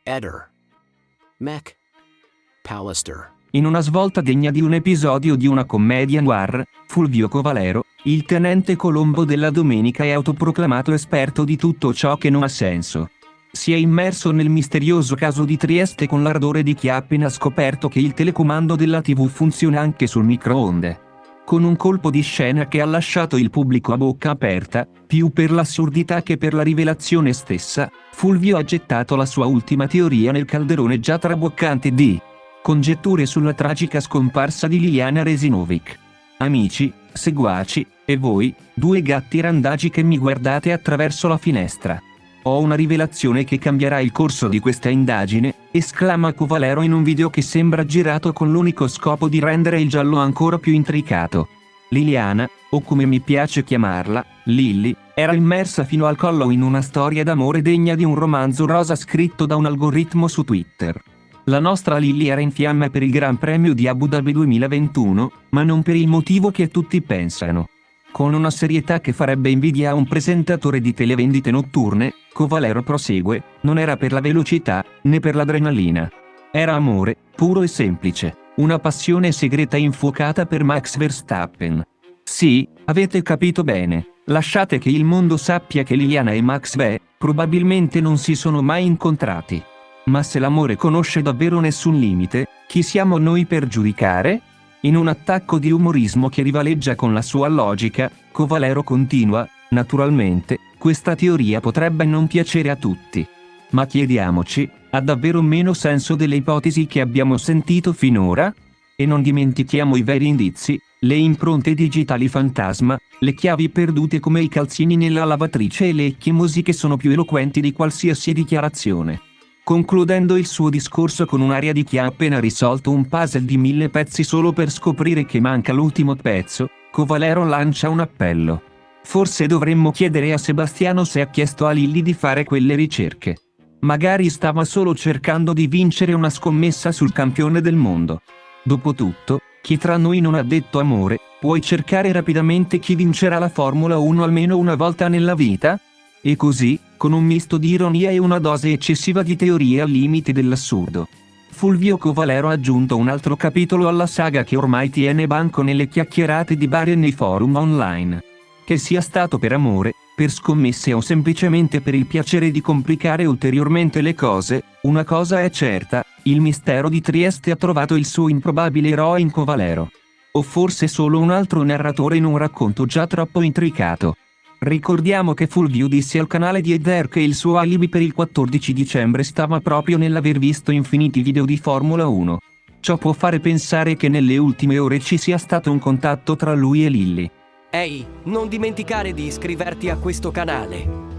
Eder. Mac. Pallister. In una svolta degna di un episodio di una commedia noir, Fulvio Covalero, il tenente Colombo della Domenica, è autoproclamato esperto di tutto ciò che non ha senso. Si è immerso nel misterioso caso di Trieste con l'ardore di chi ha appena scoperto che il telecomando della TV funziona anche sul microonde. Con un colpo di scena che ha lasciato il pubblico a bocca aperta, più per l'assurdità che per la rivelazione stessa, Fulvio ha gettato la sua ultima teoria nel calderone già traboccante di congetture sulla tragica scomparsa di Liliana Resinovic. Amici, seguaci, e voi, due gatti randagi che mi guardate attraverso la finestra. Ho una rivelazione che cambierà il corso di questa indagine, esclama Covalero in un video che sembra girato con l'unico scopo di rendere il giallo ancora più intricato. Liliana, o come mi piace chiamarla, Lilly, era immersa fino al collo in una storia d'amore degna di un romanzo rosa scritto da un algoritmo su Twitter. La nostra Lilly era in fiamme per il Gran Premio di Abu Dhabi 2021, ma non per il motivo che tutti pensano. Con una serietà che farebbe invidia a un presentatore di televendite notturne, Covalero prosegue, non era per la velocità, né per l'adrenalina. Era amore, puro e semplice, una passione segreta infuocata per Max Verstappen. Sì, avete capito bene, lasciate che il mondo sappia che Liliana e Max probabilmente non si sono mai incontrati. Ma se l'amore conosce davvero nessun limite, chi siamo noi per giudicare? In un attacco di umorismo che rivaleggia con la sua logica, Covalero continua, naturalmente, questa teoria potrebbe non piacere a tutti. Ma chiediamoci, ha davvero meno senso delle ipotesi che abbiamo sentito finora? E non dimentichiamo i veri indizi, le impronte digitali fantasma, le chiavi perdute come i calzini nella lavatrice e le ecchimosi che sono più eloquenti di qualsiasi dichiarazione. Concludendo il suo discorso con un'aria di chi ha appena risolto un puzzle di 1000 pezzi solo per scoprire che manca l'ultimo pezzo, Covalero lancia un appello. Forse dovremmo chiedere a Sebastiano se ha chiesto a Lilly di fare quelle ricerche. Magari stava solo cercando di vincere una scommessa sul campione del mondo. Dopotutto, chi tra noi non ha detto amore, puoi cercare rapidamente chi vincerà la Formula 1 almeno una volta nella vita? E così, con un misto di ironia e una dose eccessiva di teorie al limite dell'assurdo, Fulvio Covalero ha aggiunto un altro capitolo alla saga che ormai tiene banco nelle chiacchierate di bar e nei forum online. Che sia stato per amore, per scommesse o semplicemente per il piacere di complicare ulteriormente le cose, una cosa è certa, il mistero di Trieste ha trovato il suo improbabile eroe in Covalero. O forse solo un altro narratore in un racconto già troppo intricato. Ricordiamo che Fulvio disse al canale di Eder che il suo alibi per il 14 dicembre stava proprio nell'aver visto infiniti video di Formula 1. Ciò può fare pensare che nelle ultime ore ci sia stato un contatto tra lui e Lilly. Ehi, non dimenticare di iscriverti a questo canale.